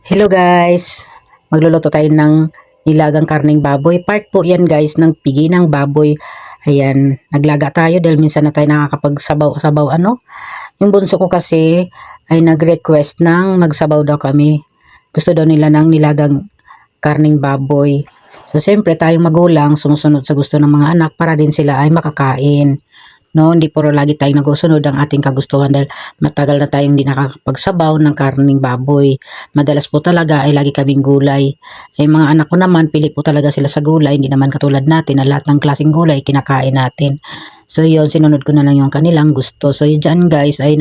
Hello guys! Magluluto tayo ng nilagang karneng baboy. Part po yan guys ng pigi ng baboy. Ayan, naglaga tayo dahil minsan na tayo nakakapagsabaw-sabaw Yung bunso ko kasi ay nag-request ng magsabaw daw kami. Gusto daw nila ng nilagang karneng baboy. So siyempre tayong magulang sumusunod sa gusto ng mga anak para din sila ay makakain. No, hindi puro lagi tayong nagusunod ang ating kagustuhan dahil matagal na tayong hindi nakakapagsabaw ng karning baboy. Madalas po talaga ay lagi kaming gulay. Ay mga anak ko naman, pili po talaga sila sa gulay, hindi naman katulad natin na lahat ng klaseng gulay kinakain natin. So yun, sinunod ko na lang yung kanilang gusto. So yun dyan guys, ay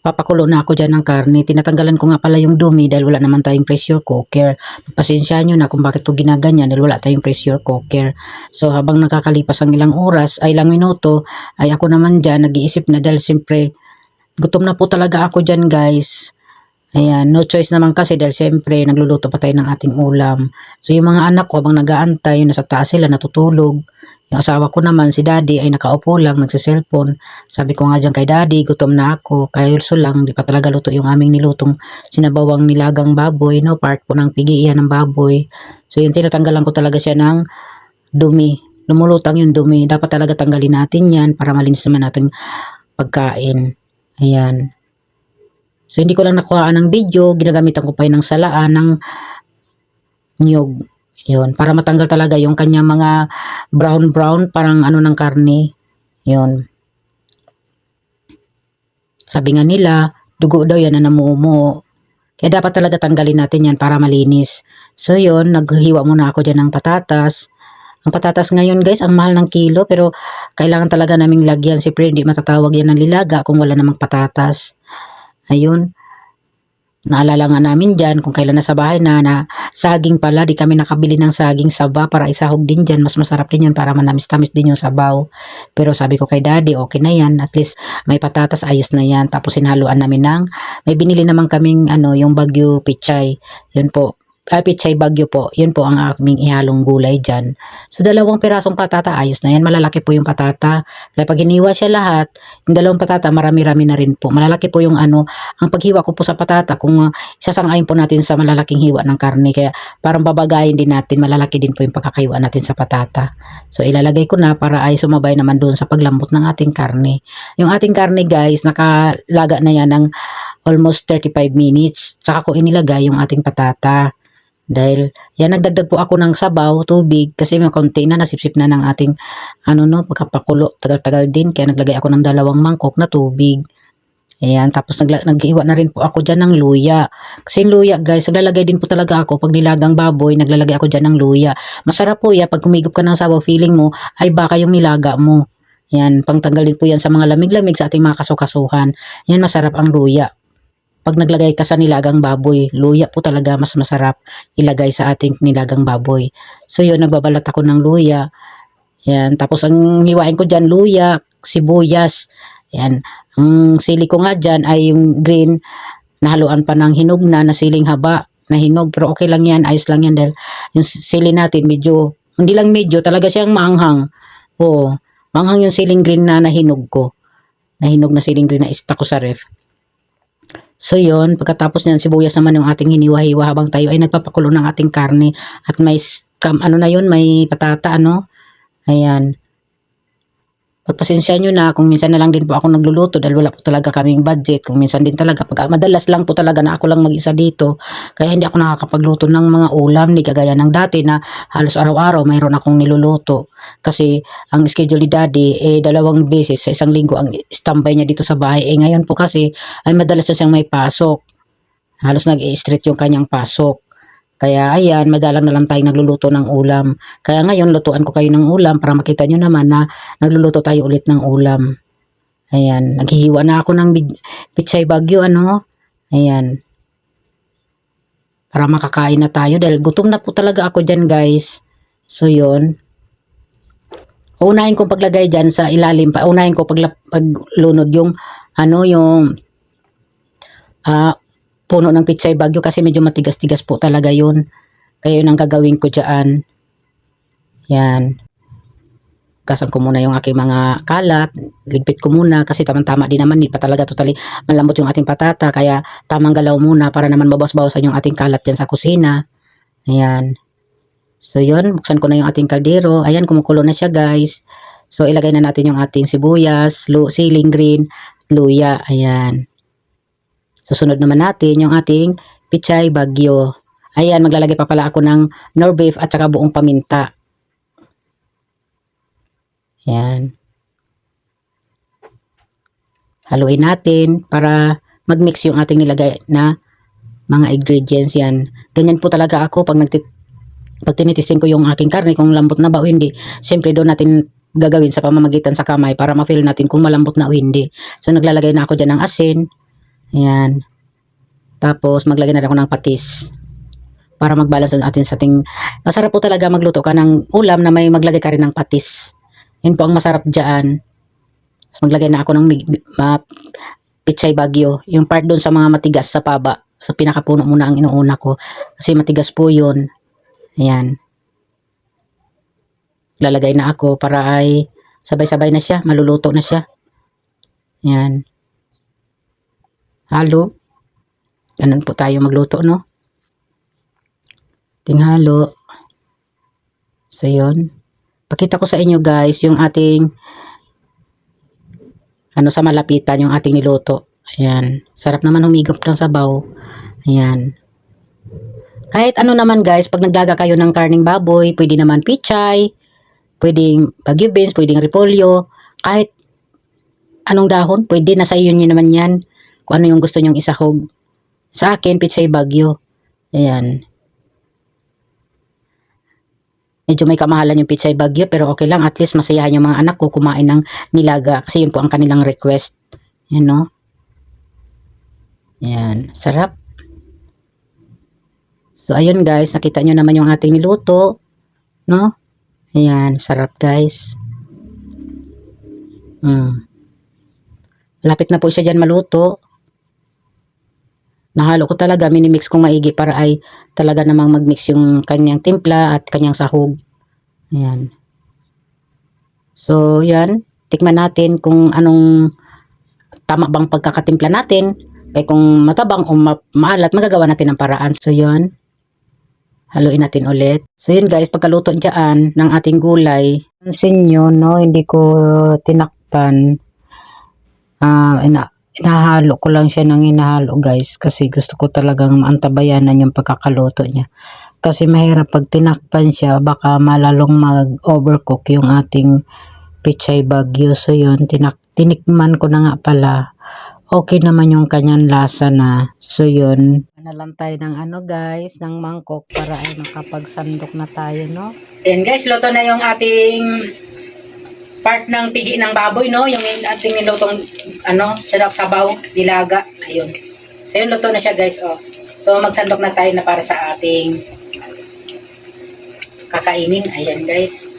papakulo na ako dyan ng karne. Tinatanggalan ko nga pala yung dumi dahil wala naman tayong pressure cooker. Pasensyahan nyo na kung bakit ko ginaganyan dahil wala tayong pressure cooker. So habang nakakalipas ang ilang oras, ay ilang minuto, ay ako naman dyan nag-iisip na dahil siyempre gutom na po talaga ako dyan guys. Ayan, no choice naman kasi dahil siyempre nagluluto pa tayo ng ating ulam. So yung mga anak ko habang nag-aantay, nasa taas sila natutulog. Yung asawa ko naman, si daddy ay nakaupo lang, nagsiselfon. Sabi ko nga dyan kay daddy, gutom na ako. Kaya yulso lang, di pa talaga luto yung aming nilutong sinabawang nilagang baboy, no? Part po ng pigi iyan ng baboy. So yung tinatanggalan ko talaga siya ng dumi. Lumulutang yung dumi. Dapat talaga tanggalin natin yan para malinis naman natin pagkain. Ayan. So hindi ko lang nakuha ng video, ginagamitan ko pa yun ng salaan ng niyog. Yun, para matanggal talaga yung kanya mga brown parang ng karne. Yun. Sabi nga nila, dugo daw yan na namumuo. Kaya dapat talaga tanggalin natin yan para malinis. So yun, naghiwa muna ako dyan ng patatas. Ang patatas ngayon guys, ang mahal ng kilo pero kailangan talaga naming lagyan. Siyempre hindi matatawag yan ng lilaga kung wala namang patatas. Ayun. Naalala nga namin dyan kung kailan nasa bahay na saging pala, di kami nakabili ng saging saba para isahog din dyan. Mas masarap din yun para manamis-tamis din yung sabaw. Pero sabi ko kay daddy, okay na yan. At least may patatas, ayos na yan. Tapos sinhaluan namin may binili naman kaming yung Bagyo Pichay. Yun po. Pichay Bagyo po. Yun po ang aming ihalong gulay dyan. So 2 pirasong patata, ayos na yan. Malalaki po yung patata. Kaya pag hiniwa siya lahat, yung 2 patata, marami-rami na rin po. Malalaki po yung ang paghiwa ko po sa patata, kung sasangayin po natin sa malalaking hiwa ng karne. Kaya parang babagayin din natin, malalaki din po yung pagkakahiwa natin sa patata. So ilalagay ko na para ay sumabay naman doon sa paglambot ng ating karne. Yung ating karne guys, nakalaga na yan ng almost 35 minutes. Tsaka ko inilagay yung ating patata. Dahil yan, nagdagdag po ako ng sabaw, tubig, kasi may konti na nasipsip na ng ating pagkapakulo, tagal-tagal din, kaya naglagay ako ng 2 mangkok na tubig. Ayan, tapos naghiwa na rin po ako dyan ng luya. Kasi yung luya guys, naglalagay din po talaga ako pag nilagang baboy, naglalagay ako dyan ng luya. Masarap po yan, pag kumigop ka ng sabaw, feeling mo ay baka yung nilaga mo. Yan, pangtanggalin po yan sa mga lamig-lamig sa ating mga kasukasuhan. Yan, masarap ang luya. Pag naglagay ka sa nilagang baboy, luya po talaga mas masarap ilagay sa ating nilagang baboy. So yun, nagbabalat ako ng luya. Yan, tapos ang hiwain ko dyan, luya, sibuyas. Yan, ang sili ko nga dyan ay yung green, nahaluan pa ng hinog na siling haba na hinog. Pero okay lang yan, ayos lang yan dahil yung sili natin medyo, hindi lang medyo, talaga siyang maanghang. Oo, maanghang yung siling green na nahinog ko. Nahinog na siling green na istak ko sa ref. So yun, pagkatapos niyan sibuyas naman yung ating hiniwa-hiwa habang tayo ay nagpapakulo ng ating karne at may may patata Ayan. Pagpasensya nyo na kung minsan na lang din po ako nagluluto dahil wala po talaga kaming budget. Kung minsan din talaga, pag madalas lang po talaga na ako lang mag-isa dito. Kaya hindi ako nakakapagluto ng mga ulam, ni kagaya ng dati na halos araw-araw mayroon akong niluluto. Kasi ang schedule ni daddy 2 beses sa isang linggo ang standby niya dito sa bahay. Ngayon po kasi ay madalas na siyang may pasok. Halos nag-i-street yung kanyang pasok. Kaya ayan, madalang na lang tayo nagluluto ng ulam. Kaya ngayon, lutuan ko kayo ng ulam para makita nyo naman na nagluluto tayo ulit ng ulam. Ayan, naghihiwa na ako ng Pichay Bagyo, Ayan. Para makakain na tayo dahil gutom na po talaga ako dyan, guys. So, yun. Unahin kong paglagay dyan sa ilalim pa. Unahin ko paglunod yung, puno ng Pichay Bagyo kasi medyo matigas-tigas po talaga yun. Kaya yun ang gagawin ko dyan. Yan. Gasan ko muna yung aking mga kalat, ligpit ko muna kasi tamang-tama din naman, hindi pa talaga totally malambot yung ating patata, kaya tamang galaw muna para naman mabawas-bawasan yung ating kalat dyan sa kusina. Ayan. So yun, buksan ko na yung ating kaldero. Ayan, kumukulo na siya guys. So ilagay na natin yung ating sibuyas, siling green, at luya. Ayan. Susunod naman natin yung ating pichay bagyo. Ayan, maglalagay pa pala ako ng nor beef at saka buong paminta. Ayan. Haluin natin para mag-mix yung ating nilagay na mga ingredients yan. Ganyan po talaga ako pag tinitesting ko yung aking karne kung lambot na ba o hindi. Siyempre doon natin gagawin sa pamamagitan sa kamay para ma-feel natin kung malambot na o hindi. So naglalagay na ako dyan ng asin. Ayan. Tapos maglagay na rin ako ng patis para mag-balance natin sa ating. Masarap po talaga magluto ka ng ulam na may maglagay ka rin ng patis. Yun po ang masarap dyan. So, maglagay na ako ng pichay bagyo. Yung part doon sa mga matigas sa paba. Sa pinakapuno muna ang inuuna ko. Kasi matigas po yun. Ayan. Lalagay na ako para ay sabay-sabay na siya. Maluluto na siya. Ayan. Halo. Ganun po tayo magluto, no? Tinghalo. So, yun. Pakita ko sa inyo guys yung ating sa malapitan yung ating niluto. Ayan. Sarap naman humigop ng sabaw. Ayan. Kahit ano naman guys, pag naglaga kayo ng karning baboy, pwede naman pichay, pwedeng bagyo beans, pwedeng repolyo, kahit anong dahon, pwede, nasa iyo nyo naman yan. Kung ano yung gusto nyong isahog. Sa akin, pichay bagyo. Ayan. Medyo may kamahalan yung pichay bagyo, pero okay lang, at least masayahan yung mga anak ko kumain ng nilaga kasi yun po ang kanilang request. Yan, no? Yan, sarap. So ayun guys, nakita nyo naman yung ating niluto, no? Ayan, sarap guys. Lapit na po siya dyan maluto. Nahalo ko talaga, minimix kong maigi para ay talaga namang magmix yung kanyang timpla at kanyang sahog. Ayan. So, yan. Tikman natin kung anong tama bang pagkakatimpla natin. Kaya kung matabang o maalat, magagawa natin ng paraan. So, yan. Haluin natin ulit. So, yun guys, pagkaluto dyan ng ating gulay. Pansin nyo, no, hindi ko tinakpan. Inahalo ko lang siya ng inahalo guys kasi gusto ko talagang maantabayanan yung pagkakaluto niya. Kasi mahirap pag tinakpan siya, baka malalong mag-overcook yung ating pichay bagyo. So yun, tinikman ko na nga pala. Okay naman yung kanyang lasa na. So yun, na lang tayo ng guys, ng mangkok para ay makapagsandok na tayo, no? Ayan guys, luto na yung ating part ng pigi ng baboy, no? Yung ating nilutong sarap sabaw, nilaga. Ayun. So yun, luto na siya guys, oh. So magsandok na tayo na para sa ating kakainin. Ayan guys.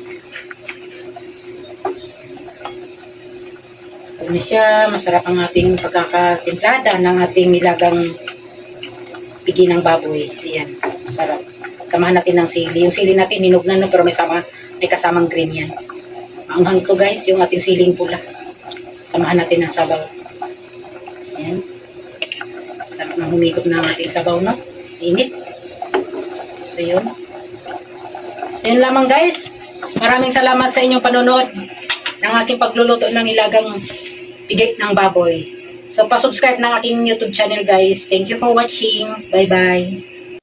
Luto na siya. Masarap ang ating pagkakatimplada ng ating nilagang pigi ng baboy. Ayan. Masarap. Samahan natin ng sili. Yung sili natin hinugnan, no? Pero may kasamang green yan. Ang to guys, yung ating siling pula. Samahan natin ng sabaw. Ayan. Sarap na humigop ng ating sabaw, no? Init. So, yun. So, yun lamang guys. Maraming salamat sa inyong panonood ng aking pagluluto ng nilagang pigay ng baboy. So, pa-subscribe ng aking YouTube channel guys. Thank you for watching. Bye-bye.